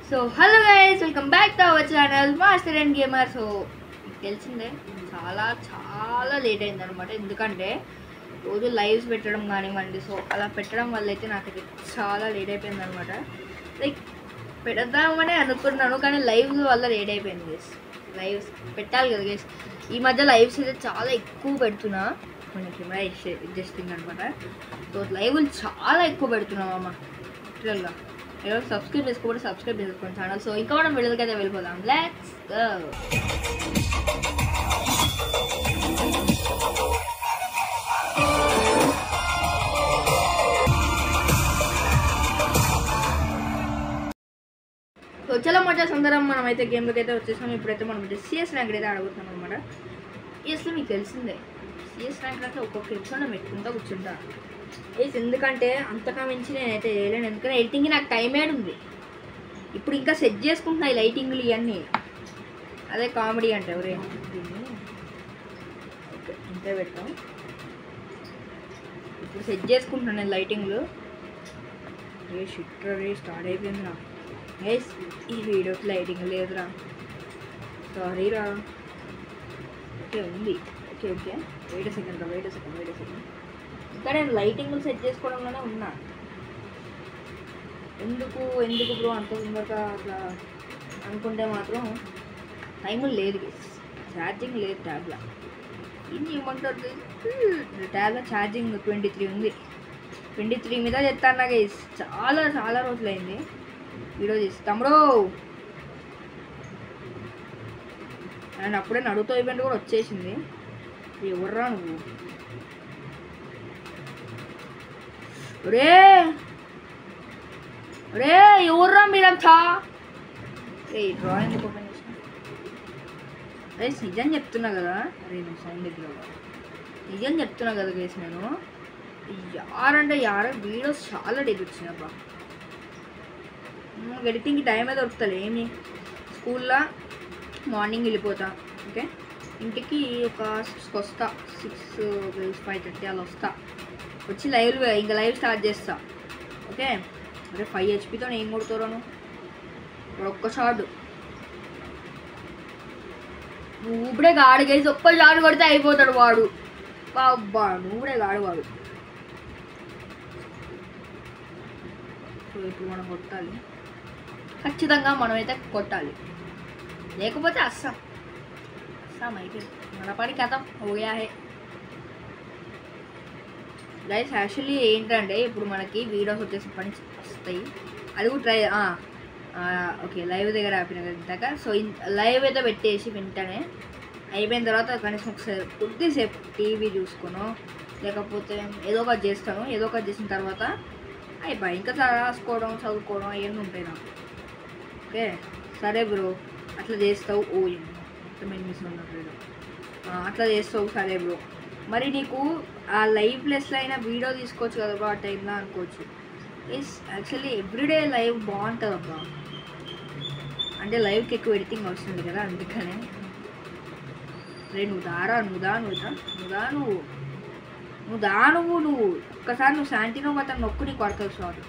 So hello guys, welcome back to our channel master and gamer. So మీకు తెలిసిందే చాలా చాలా లేట్ అయిందనమాట. ఎందుకంటే రోజు లైవ్స్ పెట్టడం కానివ్వండి, సో అలా పెట్టడం వల్ల అయితే నాకైతే చాలా లేట్ అయిపోయింది అనమాట. లైక్ పెడదామని అనుకున్నాను కానీ లైవ్స్ వల్ల లేట్ అయిపోయింది గైస్. లైవ్స్ పెట్టాలి కదా గైస్. ఈ మధ్య లైవ్స్ అయితే చాలా ఎక్కువ పెడుతున్నా, మన కెమెరా అడ్జస్టింగ్ అనమాట. సో లైవ్లు చాలా ఎక్కువ పెడుతున్నాం అమ్మ లిటరల్గా. ఎవరు సబ్స్క్రైబ్ చేసుకోబట్టి సబ్స్క్రైబ్ చేసుకోండి ఛానల్. సో ఇంకా మనం వీడియోలకైతే వెళ్ళిపోదాం. Let's go. సో చాలా మజా సందరం మనం అయితే గేమ్లోకి అయితే వచ్చేసాం. ఇప్పుడైతే మనం సిఎస్ ర్యాంక్ అయితే ఆడబోతున్నాం అనమాట. సిఎస్లో మీకు తెలిసిందే, సిఎస్ ర్యాంక్ అంటే ఒక్కొక్క ఎపిసోడ్ పెట్టుకుంటా కూర్చుంటా ఎందుకంటే అంతగా మించి నేనైతే వేయలేను. ఎందుకంటే ఎడిటింగ్కి నాకు టైం ఉంది. ఇప్పుడు ఇంకా సెట్ చేసుకుంటున్నా ఈ లైటింగ్లు ఇవన్నీ. అదే కామెడీ అంటే ఎవరే ఓకే ఇంతే పెట్టాం. ఇప్పుడు సెట్ చేసుకుంటున్నాను నేను లైటింగ్లు. షిట్రీ స్టార్ట్ అయిపోయింది రా గైస్. ఈ వీడియోకి లైటింగ్ లేదురా, సారీరా. ఓకే ఉంది, ఓకే ఓకే. వెయిట్ సెకండ్ ఇంకా నేను లైటింగ్లు సెట్ చేసుకోవడంలోనే ఉన్నా. ఎందుకు బ్రో అంత తొందరగా అట్లా అనుకుంటే మాత్రం టైం లేదు గైస్. ఛార్జింగ్ లేదు ట్యాబ్లో. ఇది ఏమంటారు, ట్యాబ్లో ఛార్జింగ్ 23 ఉంది. 23 మీద చెప్తాను గైస్. చాలా రోజులైంది వీడియో చేసి. తమ్ముడు అండ్ అప్పుడే నడుతో ఈవెంట్ కూడా వచ్చేసింది. ఎవర్రా నువ్వు? రే ఎవర్రా మీరంతా? డ్రాయింగ్ ఓపెన్ చేసిన. అదే నిజం చెప్తున్నా కదా. అరే నువ్వు సౌండ్ దగ్గర నిజం చెప్తున్నా కదా గైస్. నేను యారంటే వీడియోస్ చాలా డేట్ వచ్చినాబ్బా. ఎడిటింగ్కి టైం అయితే దొరుకుతుంది. ఏమి స్కూల్లో మార్నింగ్ వెళ్ళిపోతా, ఓకే. ఇంటికి ఒక 6కి వస్తా. 5:30 అలా వస్తా. వచ్చి ఇంకా లైవ్ స్టార్ట్ చేస్తా, ఓకే. అరే 5 HPతో ఏం కొడుతాను వాడు ఒక్క షాట్. నువ్వుడే గాడు గైస్. ఒక్క షాట్ కొడితే అయిపోతాడు వాడు. అబ్బా నువ్వుడే గాడు వాడు. సో ఇప్పుడు మనం కొట్టాలి, ఖచ్చితంగా మనమైతే కొట్టాలి. లేకపోతే అస్సాం అయితే మన పని కథం ఓయా హే గైస్. యాక్చువల్లీ ఏంటంటే ఇప్పుడు మనకి వీడియోస్ వచ్చేసి పని వస్తాయి. అది కూడా ట్రై ఓకే లైవ్ దగ్గర ఆపిన కదా. సో లైవ్ అయితే పెట్టేసి వెంటనే అయిపోయిన తర్వాత కనీసం ఒకసారి కొద్దిసేపు టీవీ చూసుకోను, లేకపోతే ఏదో ఒకటి చేస్తాను. ఏదో ఒకటి చేసిన తర్వాత అయిపోయి ఇంకా రాసుకోవడం చదువుకోవడం అవన్నీ ఉంటాయి నాకు, ఓకే. సరే బ్రో అట్లా చేస్తావు. ఓ మిస్ ఉన్నట్లేదు. అట్లా చేస్తావు సరే బ్రో. మరి నీకు ఆ లైవ్ ప్లేస్లో అయినా వీడియో తీసుకోవచ్చు కదా బ్రో ఆ టైంలో అనుకోవచ్చు. యాక్చువల్లీ ఎవ్రీడే లైవ్ బాగుంటుంది అబ్బా. అంటే లైవ్కి ఎక్కువ ఎడిటింగ్ వస్తుంది కదా, అందుకనే. రే నువ్వు ఒక్కసారి నువ్వు శాంటినో అతను నొక్కు, నీకు కొడతావు షాట్.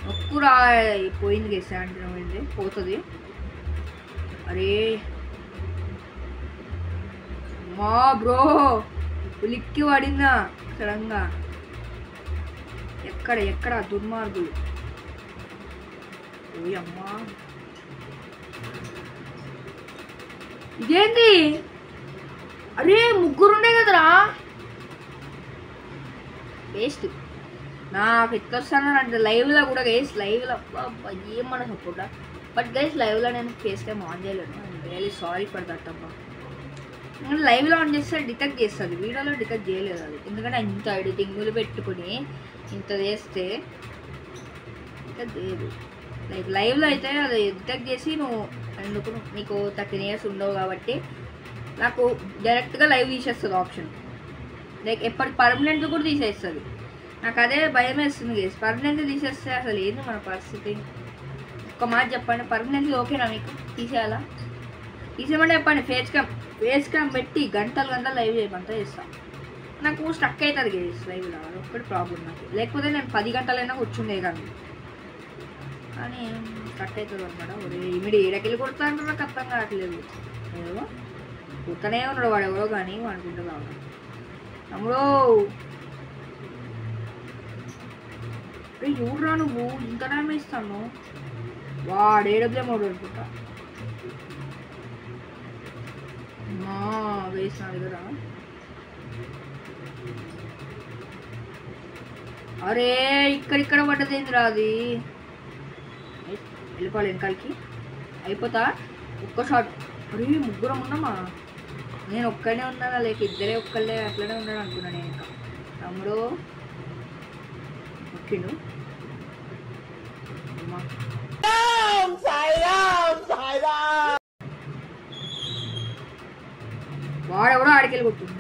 నొక్కురా పోయింది కదా శాంటినో పోయింది, పోతుంది. అరే మా బ్రో ఉలిక్కి పడిందా సడన్గా. ఎక్కడ దుర్మార్గులు. ఓ అమ్మా ఇదేంటి? అరే ముగ్గురుండే కదరా వేస్ట్. నాకు ఎట్లా వస్తాను అంటే లైవ్లో కూడా గైస్. లైవ్లో ఏమన్నా సపోర్టా. బట్ గైస్ లైవ్లో నేను ఫేస్ టైం ఆన్ చేయలేను. రియల్లీ సారీ ఫర్ దట్ అబ్బా. లైవ్లో ఆన్ చేస్తే డిటెక్ట్ చేస్తుంది, వీడియోలో డిటెక్ట్ చేయలేదు అది. ఎందుకంటే ఇంత ఎడిటింగ్లు పెట్టుకుని ఇంత చేస్తే డిటెక్ట్ చేయదు. లైక్ లైవ్లో అయితే అది డిటెక్ట్ చేసి నువ్వు ఎందుకు నీకు 13 years ఉండవు కాబట్టి నాకు డైరెక్ట్గా లైవ్ తీసేస్తుంది ఆప్షన్. లైక్ ఎప్పటి పర్మనెంట్ కూడా తీసేస్తుంది. నాకు అదే భయం వేస్తుంది గేస్. పర్మనెంట్ తీసేస్తే అసలు ఏంది మన పరిస్థితి? ఒక మాట చెప్పండి, పర్మనెంట్లీ ఓకేనా మీకు? తీసేయాలా? తీసేయమంటే చెప్పండి. ఫేస్ క్యామ్ పెట్టి గంటలు లైవ్ చేయమంతా చేస్తాను. నాకు స్టక్ అవుతుంది గేస్ లైవ్లో, అది ఒక్కటి ప్రాబ్లం నాకు. లేకపోతే నేను 10 గంటలైనా కూర్చుండే కానీ కానీ కట్ అవుతుంది అనమాట. ఇమిడి ఏడకెళ్ళి కొడతా అంటారు, నాకు అర్థం కావట్లేదు. ఏదో కొత్తనే ఉన్నాడు వాడు, ఎవరో కానీ అనుకుంటూ కావాలి. తమ్ముడు ఎవరురా నువ్వు ఇంత టైం ఇస్తాను? వాడు ఏడబ్లేమోడు అనుకుంటా. వేసిన దగ్గర అరే ఇక్కడ పడ్డదేందిరా అది. వెళ్ళిపోవాలి వెనకాలకి, అయిపోతా ఒక్క షాట్. అరే ముగ్గురం ఉన్నామా? నేను ఒక్కనే ఉన్నానా లేక ఇద్దరే ఒక్కళ్ళే అట్లనే ఉన్నాడు అనుకున్నా నేను. ఇంకా తమ్ముడు ఒక్కిండు. వాడెవడో ఆడికెళ్ళి కొడుతుంది,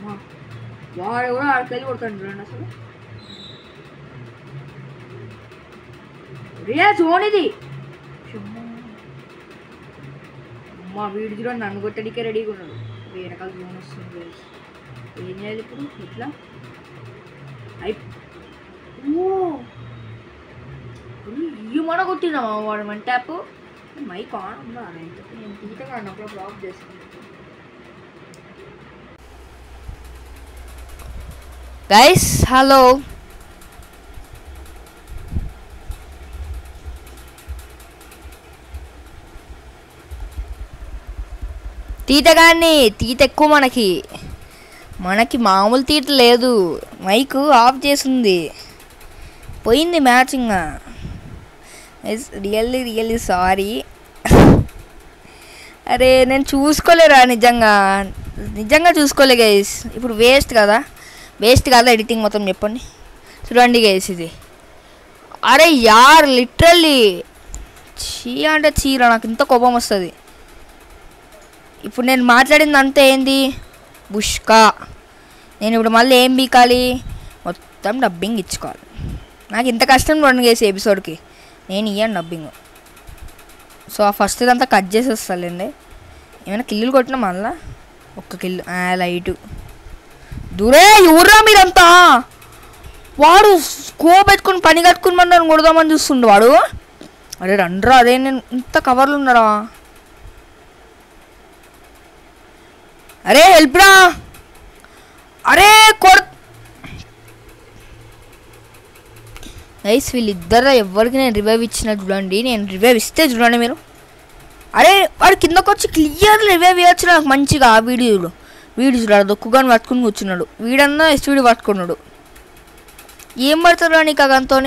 వాడెవడో ఆడికెళ్ళి కొడుతాడు చూడండి అసలు. రే జోన్ ఇది అమ్మా, వీడు చూడండి నన్ను కొట్టడికే రెడీగా ఉన్నాడు. వెనకాల జోన్ వస్తుంది. ఏం చేయాలి ఇప్పుడు? ఇట్లా మన కొట్టినామా వాడు మన ట్యాప్ మైక్ ఆన్ ఉందా? నేను తీటగా అన్నప్పుడు బ్లాక్ చేస్తాను. గైస్ హలో, తీట కానీ తీట ఎక్కువ మనకి మామూలు తీట లేదు. మైక్ ఆఫ్ చేసింది, పోయింది మ్యాచింగ్. Really sorry. అరే నేను చూసుకోలేరా, నిజంగా చూసుకోలే గైస్. ఇప్పుడు వేస్ట్ కదా ఎడిటింగ్ మొత్తం. చెప్పండి చూడండి గైస్ ఇది. అరే యార్ లిటరల్లీ చీ అంటే చీరా, నాకు ఇంత కోపం వస్తుంది. ఇప్పుడు నేను మాట్లాడింది అంతే ఏంది బుష్కా. నేను ఇప్పుడు మళ్ళీ ఏం బీకాలి, మొత్తం డబ్బింగ్ ఇచ్చుకోవాలి. నాకు ఇంత కష్టం రెండు చేసి ఎపిసోడ్కి నేను ఇయ్యాను డబ్బింగ్. సో ఆ ఫస్ట్ ఇదంతా కట్ చేసేస్తాలేండి. ఏమైనా కిల్లులు కొట్టినా మళ్ళా ఒక్క కిల్లు లైటు దూరే. ఎవరా మీరంతా? వాడు స్కోప్ పెట్టుకుని పని కట్టుకుని మన నన్ను కొడదామని చూస్తుండు వాడు. అరే రండ్రా, అదే నేను ఇంత కవర్లు ఉన్నారా? అరే హెల్ప్ రా. అరే గైస్ వీళ్ళిద్దరు ఎవరికి నేను రివైవ్ ఇచ్చిన చూడండి. నేను రివైవ్ ఇస్తే చూడండి మీరు. అరే వాడు కిందకు వచ్చి క్లియర్ రివైవ్ ఇవ్వచ్చు నాకు మంచిగా. ఆ వీడియో చూడాడు, దొక్కుగాని పట్టుకుని కూర్చున్నాడు. వీడన్నా ఎస్టీడీ పట్టుకున్నాడు. ఏం పడతాడు నీకు ఆ గంతో?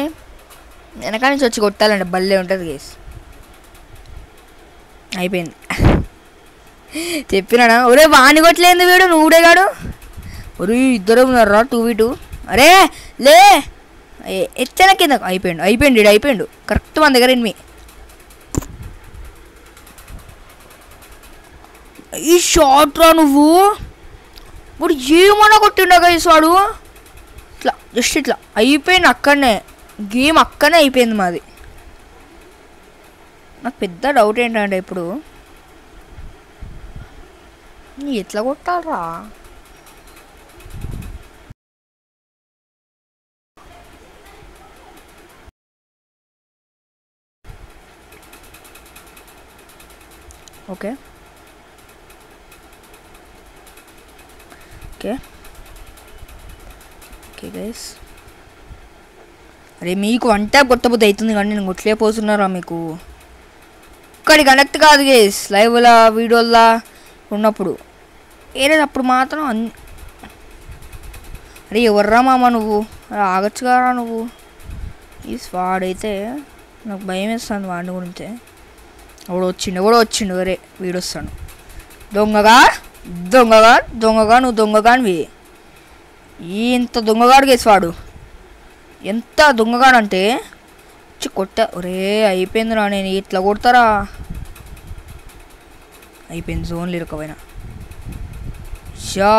వెనక నుంచి వచ్చి కొట్టాలంటే బల్లే ఉంటుంది గైస్. అయిపోయింది చెప్పినాడా? ఒరే వాణి కొట్టలేదు వీడు, నువ్వుడే కాడు. ఒరే ఇద్దరు ఉన్నారా 2v2. అరే లే ఎచ్చన కింద. అయిపోయిండు కరెక్ట్ మన దగ్గర ఎనిమి. ఈ షాట్ రా నువ్వు. వాడు ఏమన్నా కొట్టిండా గైస్ వాడు. ఇట్లా జస్ట్ ఇట్లా అయిపోయింది అక్కడనే. గేమ్ అక్కడనే అయిపోయింది మాది. నాకు పెద్ద డౌట్ ఏంటంటే ఇప్పుడు ఎట్లా కొట్టాలరా? Okay guys. అరే మీకు వన్ ట్యాప్ కొట్టబోతే అవుతుంది కానీ నేను కొట్టలేకపోతున్నారా మీకు? ఒక్కడి కనెక్ట్ కాదు గైస్ లైవ్లా వీడియోలా ఉన్నప్పుడు. అప్పుడు మాత్రం అరే ఎవర్రా మామ నువ్వు, ఆగచ్చు కదరా నువ్వు. ఈ వాడైతే నాకు భయం వేస్తుంది వాడి గురించి. ఎవడో వచ్చిండు. అరే వీడొస్తాడు. దొంగగా నువ్వు దొంగగానివి. ఇంత దొంగగాడు గేసి ఎంత దొంగగాడంటే వచ్చి కొట్టా. ఒరే అయిపోయిందిరా, నేను ఇట్లా కొడతారా? అయిపోయింది జోన్లు ఇరుకపోయినా. షా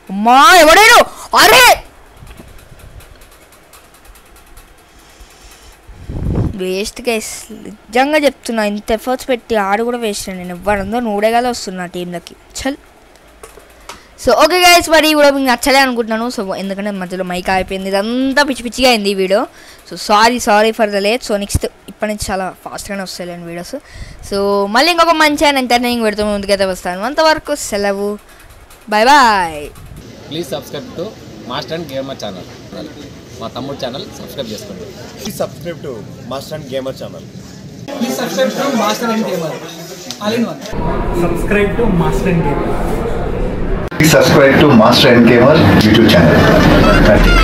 అమ్మా ఎవడేను? అరే వేస్ట్ గైస్, నిజంగా చెప్తున్నా. ఇంత ఎఫర్ట్స్ పెట్టి ఆడు కూడా వేస్ట్. నేను ఎవరందో నూడేగానే వస్తున్నా టీంలకి. చల్ సో ఓకే గైస్, మరి ఈ వీడియో మీకు నచ్చలే అనుకుంటున్నాను. సో ఎందుకంటే మధ్యలో మైక్ అయిపోయింది, ఇదంతా పిచ్చి పిచ్చిగా అయింది ఈ video. So sorry for the late. So next ఇప్పటి నుంచి చాలా ఫాస్ట్గానే వస్తాయి వీడియోస్. సో మళ్ళీ ఇంకొక మంచి అండ్ ఎంటర్టైనింగ్ పెడుతూ ముందుకైతే వస్తాను. అంతవరకు సెలవు, bye bye. Please subscribe to Master and Gamer channel. మా తమ్ముడు ఛానల్ సబ్స్క్రైబ్ చేసుకోండి. Please subscribe to Master and Gamer channel. Please subscribe to Master and Gamer. All in one. Subscribe to Master and Gamer. Please subscribe to Master and Gamer YouTube channel. Thank you.